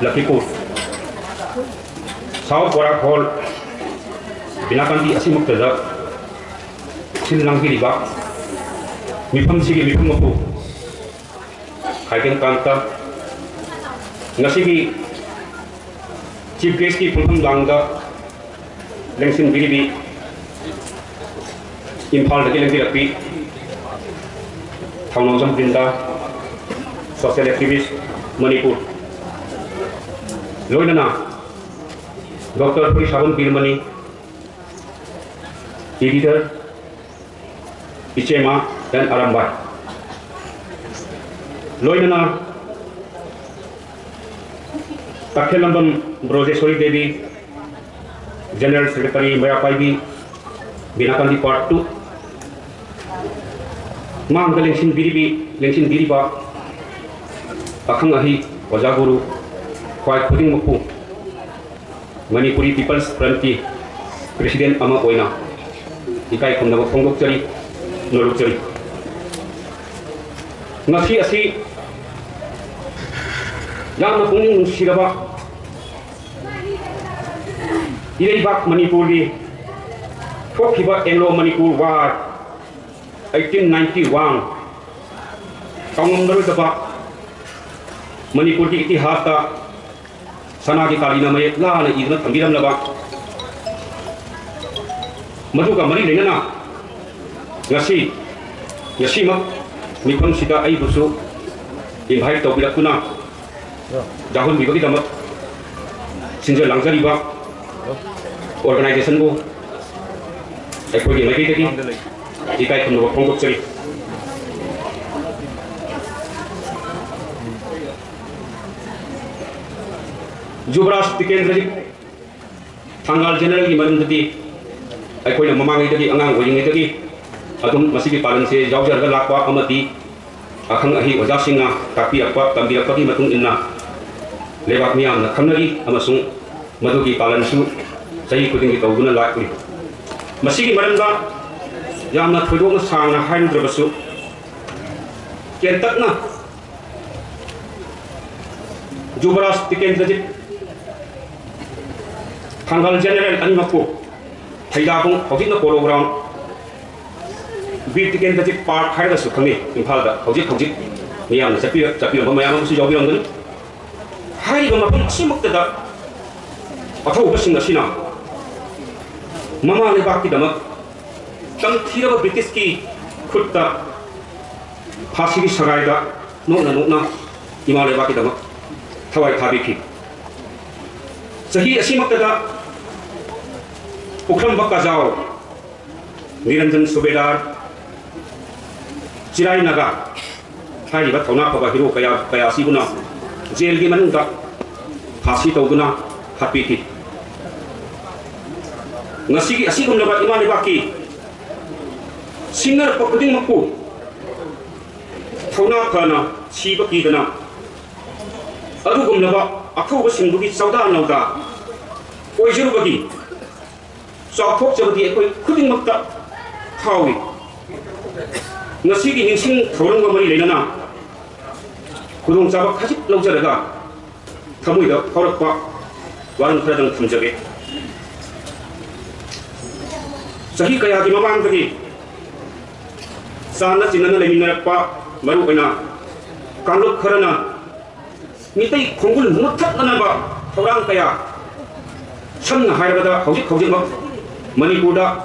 Lakipur, South Borak Hall, Binakanti Asimuktada, Sinlangi Riba, Mipam Sigi Mipumapu, Haiken Kanta, Nasigi, Chief Gaski Pulpum Langa, Lengsin Biribi, Impal the Gilaki, Taunazam Binda, social activist, Manipur. Loinana, Dr. Purishavan Pilmani, Editor, Ichema, dan Arambai. Loinana, Takhelambam Brojeshwari Devi, General Secretary Mayapaibi, Binakanti Part 2, Mang the Lengsin Biriba, Akangahi, Wazaguru, Kwai Puding Mapu, Manipuri People's Front President Ama Oina, Ikai Kundama Pongokari, Norukari. Nasi Asi Yama Puning Shiraba Irebak Manipuri, Fokiba Elo Manipur War 1891, Kamundarudaba Manipur ki itihas ka sana ki kalina may la na idna thambiram laba madu ka mari lengana ngasi mak mipam sita ai busu invite to bilakuna jahun bibagi damat sinja langjari ba organization go ekoi ge mai ki ikai khunno phongok chari Jubras Tikendraji Tangal General की मदद दी कोई न ममांग इधर की अंगांग housing इधर की अदुम मसीकी पालन से जाऊज़र का लाखवा अमती अखंग अही वजासिंगा तापी अक्वा तंबी अक्वा की मतुंग इन्ना लेवाक मियाम न खंगरी अमसुंग मधु की पालन सु सही कुदिंग की तौगुना लाखवी मसीकी मदद का यामना थोड़ों सांग हाइन द्रबसु केंतक ना Jubras Tikendraji Tangal General Animaku, Haidabung, Hojina Polo Ground, Beat again the part Haidas of Kami, in Palda, Hojik, Miam, Sapir, Mayan, Jovian, Haidam, Simukta, a whole person of Sina. Mama Lebaki Dama, some Tira Britiski, Kutta, Pasiki Saraida, no, Imalebaki Dama, Tawai Tabiki. So he Asimakada Ukram Bakazao Niranjan Subedar Chirai Naga Hai Batona Pabahiro Kaya Sibuna Jail Gimanunda Pasito Guna Hapiti Nasiki Asikum Naba Imanibaki Singer Pokuding Mapu Tona Kana Sibaki Dana Adugum Naba Aku Sinduki Sauda Nauda Oizurubagi South Jabati Kuding Makta Howie Nasiki Ninsing Torunga Mari Lena Kudung Sabak Hajip Lojaraga Tamuida Horakwa One President from Jabe Sahikaya Mamangagi Sana Sinana Leminapa Marupena Kanuk Karana Mitai Kongul Mutat Nanaba Torang Kaya San Haibada Hojik Hojima Manipura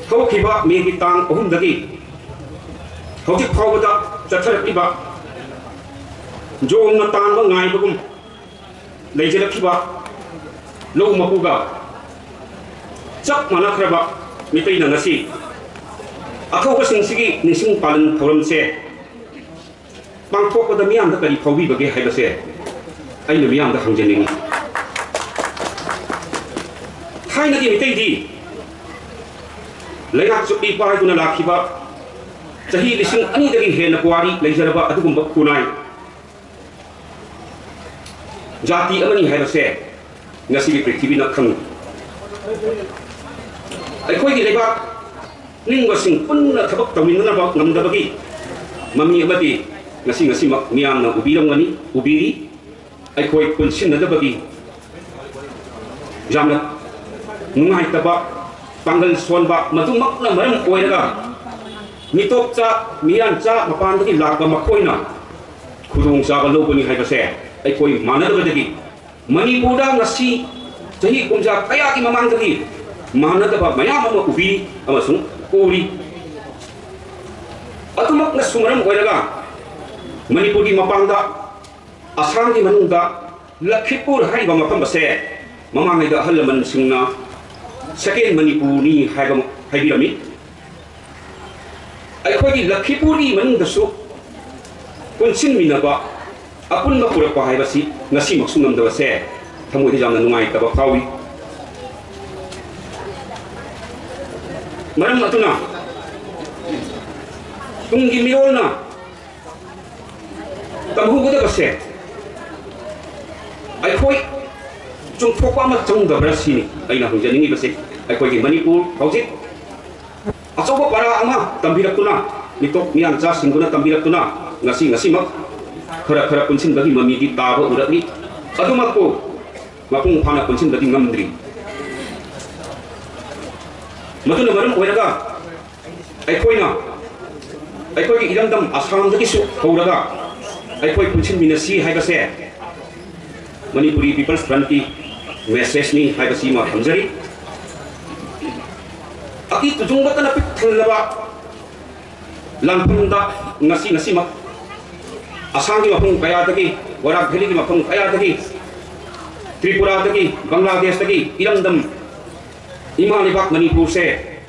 Hokiba Megitang Ohundagi Hojik Hawada Zatarakiba Jong Natan Naibum Lejerakiba Low Mapuga Chak Manakraba Mitai Nasi Ako Sing Nising Palan Toram Se Bangkok the Miam the Kari Powi Bagi Haibase I know Miam the Hanjaning Haina Mitadi Lenak to be by Gunalakiba Sahi listen any day here Nakwari, Lazaraba, Adumba Kunai Jati Amani Haibase Nasi Pritivi Nakam I quite get back Ningasing Puna Tabak Taminaba Namdabagi Mami Abadi Nasi Miam Ubirangani, Ubiri, ꯑꯩꯈꯣꯏ ꯄꯨꯟꯁꯤꯟꯅꯗꯕꯒꯤ ꯌꯥꯝꯅ ꯅꯨꯡꯉꯥꯏꯇꯕ ꯄꯥꯡꯒꯜ ꯁꯣꯟꯕ ꯃꯗꯨꯃꯛꯅ ꯃꯔꯝ ꯑꯣꯏꯔꯒ ꯃꯤꯇꯣꯞꯆꯥ ꯃꯤꯌꯥꯟꯆꯥ ꯃꯄꯥꯟꯗꯒꯤ ꯂꯥꯛꯄ ꯃꯈꯣꯏꯅ ꯈꯨꯗꯣꯡꯆꯥꯕ ꯂꯧꯕꯅꯤ ꯍꯥꯏꯕꯁꯦ ꯑꯩꯈꯣꯏ ꯃꯥꯟꯅꯗꯕꯗꯒꯤ ꯃꯅꯤꯄꯨꯔꯗ ꯉꯁꯤ ꯆꯍꯤ ꯀꯨꯝꯖꯥ ꯀꯌꯥꯒꯤ ꯃꯃꯥꯡꯗꯒꯤ ꯃꯥꯟꯅꯗꯕ ꯃꯌꯥꯝ ꯑꯃ ꯎꯕꯤ ꯑꯃꯁꯨꯡ ꯎꯔꯤ ꯑꯗꯨꯃꯛꯅꯁꯨ ꯃꯔꯝ ꯑꯣꯏꯔꯒ ꯃꯅꯤꯄꯨꯔꯒꯤ ꯃꯄꯥꯟꯗ ꯑꯁꯥꯝꯒꯤ ꯃꯅꯨꯡꯗ ꯂꯈꯤꯄꯨꯔ ꯍꯥꯏꯔꯤꯕ ꯃꯐꯝ ꯑꯁꯦ ꯃꯃꯥꯡꯉꯩꯗ ꯑꯍꯜ ꯂꯃꯟꯁꯤꯡꯅ ꯁꯦꯀꯦꯟ ꯃꯅꯤꯄꯨꯔꯅꯤ ꯍꯥꯏꯕꯤꯔꯝꯃꯤ ꯑꯩꯈꯣꯏꯒꯤ ꯂꯈꯤꯄꯨꯔꯒꯤ ꯃꯅꯨꯡꯗꯁꯨ ꯄꯨꯟꯁꯤꯟꯃꯤꯟꯅꯕ ꯑꯄꯨꯟꯕ ꯄꯨꯔꯛꯄ ꯍꯥꯏꯕꯁꯤ ꯉꯁꯤꯃꯛꯁꯨ ꯉꯝꯗꯕꯁꯦ ꯊꯃꯣꯏꯗ ꯌꯥꯝꯅ ꯅꯨꯡꯉꯥꯏꯇꯕ ꯐꯥꯎꯏ ꯃꯔꯝ ꯑꯗꯨꯅ ꯇꯨꯡꯒꯤ ꯃꯤꯔꯣꯜꯅ ꯇꯝꯍꯧꯒꯗꯕꯁꯦ ꯑꯩꯈꯣꯏ ꯆꯨꯝꯊꯣꯛꯄ ꯑꯃ ꯆꯪꯗꯕ꯭ꯔꯥ ꯁꯤꯅꯤ ꯑꯩꯅ ꯍꯪꯖꯅꯤꯡꯉꯤꯕꯁꯦ ꯑꯩꯈꯣꯏꯒꯤ ꯃꯅꯤꯄꯨꯔ ꯍꯧꯖꯤꯛ ꯑꯆꯧꯕ ꯄꯔꯥ ꯑꯃ ꯇꯝꯕꯤꯔꯛꯇꯨꯅ ꯃꯤꯇꯣꯞ ꯃꯤꯌꯥꯟꯆꯥꯁꯤꯡꯗꯨꯅ ꯇꯝꯕꯤꯔꯛꯇꯨꯅ ꯉꯁꯤꯃꯛ ꯈꯔ ꯄꯨꯟꯁꯤꯟꯕꯒꯤ ꯃꯃꯤꯗꯤ ꯇꯥꯕ ꯎꯔꯛꯂꯤ ꯑꯗꯨꯃꯛꯄꯨ ꯃꯄꯨꯡ ꯐꯥꯅ ꯄꯨꯟꯁꯤꯟꯕꯗꯤ ꯉꯝꯗ꯭ꯔꯤ ꯃꯗꯨꯅ ꯃꯔꯝ ꯑꯣꯏꯔꯒ ꯑꯩꯈꯣꯏꯅ ꯑꯩꯈꯣꯏꯒꯤ ꯏꯔꯝꯗꯝ ꯑꯁꯥꯝꯗꯒꯤꯁꯨ ꯍꯧꯔꯒ ꯑꯩꯈꯣꯏ ꯄꯨꯟꯁꯤꯟꯃꯤꯟꯅꯁꯤ ꯍꯥꯏꯕꯁꯦ ꯃꯅꯤꯄꯨꯔꯤ ꯄꯤꯄꯜꯁ ꯐ꯭ꯔꯟꯠꯀꯤ ꯃꯦꯁꯦꯖꯅꯤ ꯍꯥꯏꯕꯁꯤꯃ ꯊꯝꯖꯔꯤ ꯑꯀꯤ ꯇꯨꯖꯨꯡꯕꯇꯅ ꯄꯤꯛ ꯊꯜꯂꯕ ꯂꯥꯟꯐꯝꯗ ꯉꯁꯤꯃꯛ ꯑꯁꯥꯝꯒꯤ ꯃꯐꯝ ꯀꯌꯥꯗꯒꯤ ꯋꯥꯔꯥꯛ ꯚꯦꯂꯤꯒꯤ ꯃꯐꯝ ꯀꯌꯥꯗꯒꯤ ꯇ꯭ꯔꯤꯄꯨꯔꯥꯗꯒꯤ ꯕꯪꯒ꯭ꯂꯥꯗꯦꯁꯇꯒꯤ ꯏꯔꯝꯗꯝ ꯏꯃꯥ ꯂꯩꯕꯥꯛ ꯃꯅꯤꯄꯨꯔꯁꯦ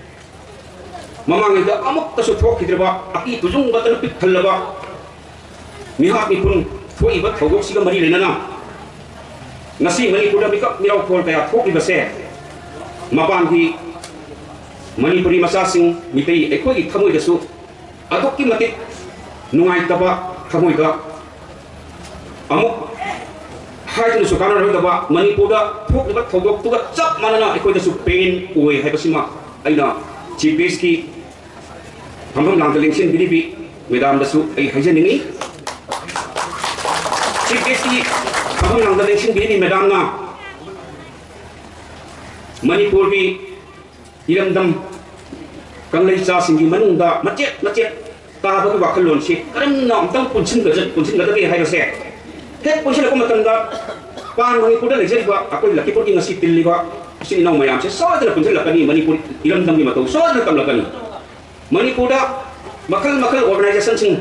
ꯃꯃꯥꯡꯉꯩꯗ ꯑꯃꯨꯛꯇꯁꯨ ꯊꯣꯛꯈꯤꯗ꯭ꯔꯕ ꯑꯀꯤ ꯇꯨꯖꯨꯡꯕꯇꯅ ꯄꯤꯛ ꯊꯜꯂꯕ ꯃꯤꯍꯥꯠ ꯃꯤꯄꯨꯟ ꯊꯣꯛꯏꯕ ꯊꯧꯗꯣꯛꯁꯤꯒ ꯃꯔꯤ ꯂꯩꯅꯅ ngasi Manipurda mikap mirau khol kaya thok ibase mapanghi Manipuri masasing mitei ekhoi thamoi dasu adokki matik nungai taba thamoi da amuk haidun su kana rodaba Manipurda thok iba thodok tuga chap manana ekhoi dasu pain oi haibasima aina chief guest ki hamram lang lengsin bilibi medam dasu ai haijaningi chief guest ki हम नंग election भी मैदान ना मणिपुर की इरमदम कंगलेचा सिंगी मनुंदा मचे ताबग वाखलोन से करम नाम तंग पुंसिन गदगे हाइबसे हे पुंसिन को मतंदा पान मणिपुर दा लेजरिबा अकोइ लकीपुर की ngasi तिल्लिबा सिन नाउ मयाम से सोदन पुंसिन लकनी मणिपुर इरमदम की मतौ सोदन तम लकनी मणिपुर दा मखल ऑर्गेनाइजेशन सिंग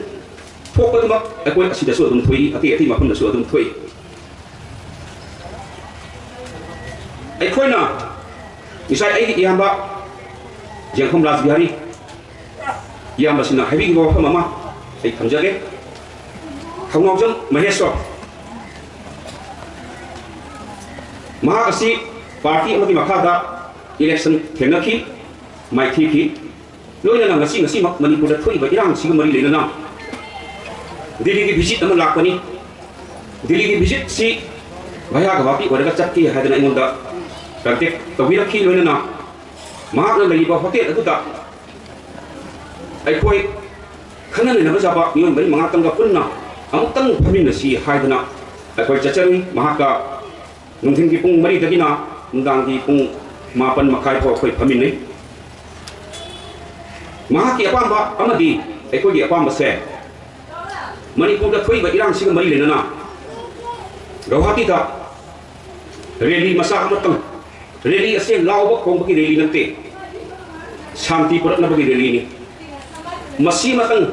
थोपदमा अकोइ असिदसु अदुम थोई अति मफम दसु अदुम थोई अखोना इसाई आई इयाम्बा जेंखम राजबिहारी इयाम्बा सिना हैबी गो फमा आई थमजगे थंगौजम महेश्वर महाकसी पार्टी अमगी मखादा इलेक्शन थेंगखी माइथीखी लोइना ngasi मणिपुर दा थोइबा इरांग सिग मरी लेना दिल्ली की विजिट अम लाकनी दिल्ली की विजिट सी भया गवापी ओरगा चक्की हादना इंगोंदा कंटेक्ट तौबिरखी लोइना महाकना लैबा होटेल अदुदा अखोई खनन लेनबा जाबा मियोन मरी मंगातंगा पुन्ना अमुक्तंग फमिनसी हादना अखोई चचरी महाका नुंथिन की पुंग मरी दगिना नुंदांग की पुंग मापन मखाई फो अखोई फमिनै महाकी अपाम्बा अमदी अखोई अपाम्बा से मणिपुर दा थोइबा इरांग सिग मरी लेना गुवाहाटी दा रैली मसा अमतंग रैली असे लाउब खोंबकी रैली नते शांति पुरनबगी रैली नि मसी मतंग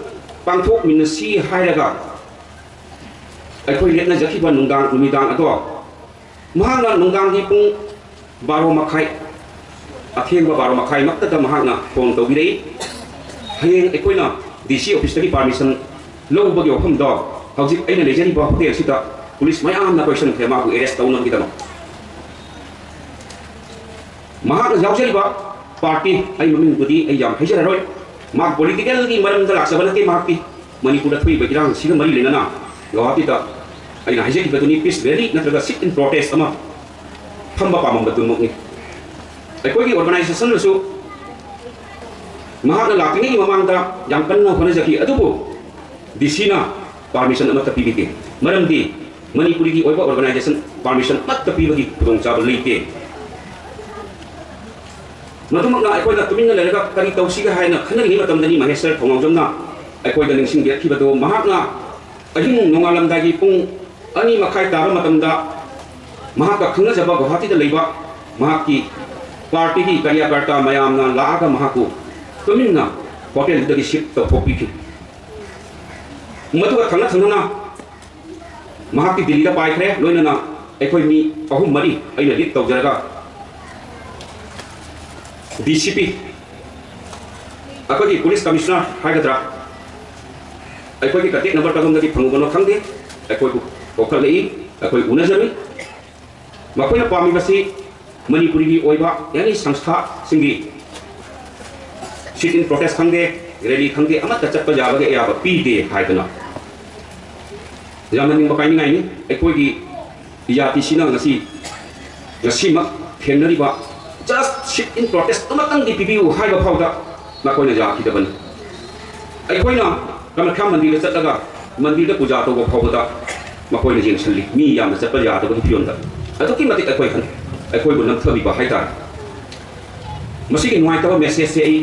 पांथोक मिनसी हायरगा अखोई लेटना जखिबा नुंदांग नुमिदांग अदो महाना नुंदांग की पुंग 12 मखाई अथेंबा 12 मखाई मक्तदा महाना फोन तौबिरei हयें अखोइना डीसी ऑफिस तगी परमिशन लौबगी वफम दो हौजिक अइना लेजरिबा होटेल सिता पुलिस मयामना क्वेश्चन फेमा को अरेस्ट तौनबगिदमा महाक यावजरिबा पार्टी आई ममिंग बुदी आई याम हैजररोय मा पॉलिटिकल की मरम दा लाक्सबनते माकी मणिपुर थुई बगिरांग सिग मरी लेना गुवाहाटी ता आइना हैजरिबा दुनी पीस रैली नत्रगा सिट इन प्रोटेस्ट अमा फंबा पामम बतुमुकनी अखोई ऑर्गेनाइजेशन लसु महाक लाकनी की ममांगदा याम कन्ना होनजकी अदुबो डीसी ना परमिशन अमा तपीबिके मरमदी मनपुरी की ऑर्गनाइजेशन परमिशन मत पीबगी खुदोंचाब लेते मधुमकना अखोइना तुमिन्ना लेरगा करी तौसिगा हाइना खनगी मतमदनी महेश्वर थोंगावजमना अखोइदा निंगसिंग गेखिबदो महाकना अहिंग नोंगालमदागी पुंग अनि मखाइ ताबा मतमदा महाका खंगजबा गुवाहाटीदा लेबा महाकी पार्टी की कार्यकर्ता मयामना लागा महाकु तुमिन्ना होटेलदगी शिफ्ट तौथोपिखि मधुगा थंगना थंगना महाकी दिल्ली दा पाइखरे लोइनना अखोइ मी अहुम मरी अइना लीड तौजरगा DCP अखोइ पुलिस कमिश्नर हाइगद्रा अखोइ कटेक नंबर तगमदगी फंगबनो खंगे अखोइ ओखलई अखोइ उनजमी मखोइना पामिबसी मणिपुरी की ओइबा यानी संस्था सिंगी सिट इन प्रोटेस्ट खंगे रैली खंगे अमत चप्प जाबगे याब पीदे हाइदना यामनिंग बकाइनि गाइनि अखोइ की याति सिना ngasi ngasimak thengnariba just sit in protest amatang di pibiu haiba phauda makoina jakidabani aikoina kamakha mandir chatlaga mandir da puja to go phauda makoina jeng salli mi yamna chatpa yadaba di pionda aduki matik akoi khan akoi bu namthabi ba haita masigi nuai tawa message se ai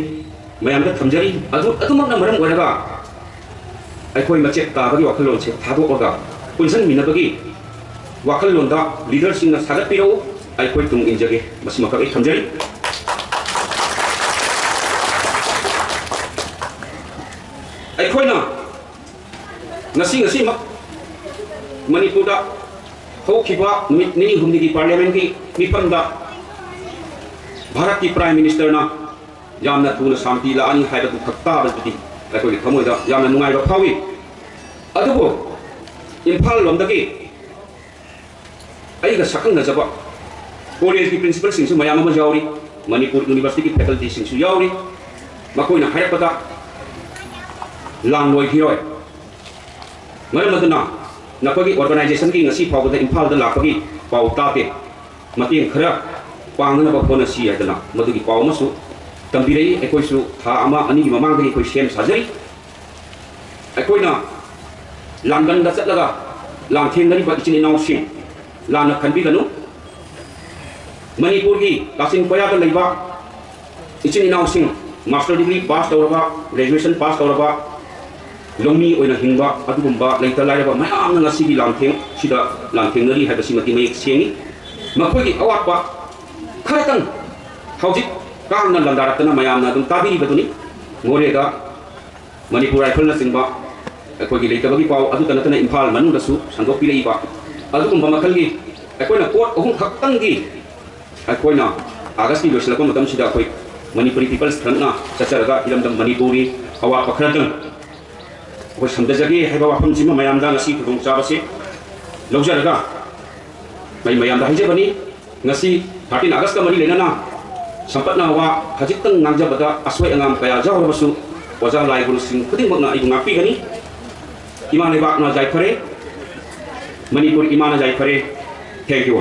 mayam da thamjari adumak na maram oiraga akoi machet ta bagi wakhallon se thado oga punsan minabagi wakhallon da leader sing na sagat piro अखोई तुम इंजगे मसी मकक एक थमजरी अखोइना ngasi ngasi mak Manipur da होखिबा नुमित निनि हुमनि की parliament की मिफमदा भारत की prime minister ना यामना थुना शांति लानी हाइबदु खक्ता बदि अखोइ थमोइदा यामना नुंगाइबा फावी अदुबो इम्फाल लोमदगी अइगा सकंग नजबा कॉलेज की प्रिंसिपल सिंह मयाम जाऊरी मणिपुर यूनिवर्सिटी की फैकल्टी सिंह याऊरी मकोइना हायरपदा लांग लोइखिरोय मरम अदुना नकोगी ऑर्गेनाइजेशन की ngasi फावदा इम्फाल दा लापगी पाउ ताते मतें खरा पांगना बफोना सी आदना मदुगी पाउ मसु तंबिरई एकोइसु था अमा अनि की ममांगदगी कोइ सेम साजरी एकोइना लांगन दा चटलगा लांथेंगनी बा इचिन इनाउसिंग लाना खनबिगनु मणिपुर की कासिंग कोया का लेबा इचिन इनाउसिंग मास्टर डिग्री पास तौरबा ग्रेजुएशन पास तौरबा लोंमी ओइना हिंबा अदुगुंबा लेता लायबा मयाम ngasi की लांथें सिदा लांथें नरी हाबसी मति मयक सेंगी मखोगी अवापा खरतंग हौजिक कांगना लंदारतना मयाम ना दुम ताबिरी बदुनी मोरेगा मणिपुर राइफल ना सिंबा अखोगी लेतबगी पाव अदु तनतना इम्फाल मनु दसु संदोपि लेबा अदुगुंबा मखलगी अखोइना कोट अहुम खक्तंगी अखोइना आगस्ट की लोसलको मतम सिदा अखोइ मणिपुरी पीपल्स फ्रंटना चचरगा इलमदम मणिपुरी अवापा खरतंग अखोइ समदजगे हैबा वाफम जिमा मयामदा ngasi खुदोंग चाबसे लौजरगा मै मयामदा हाइजेबनी ngasi 13 अगस्त का मरी लेना संपतना वा हजितंग नांगजबदा असोय अंगाम कया जावरबसु ओजा लाइ गुरु सिंह खुदिमकना इबु ngapiगनी इमा लेबाकना जायफरे मणिपुर इमाना जायफरे थैंक यू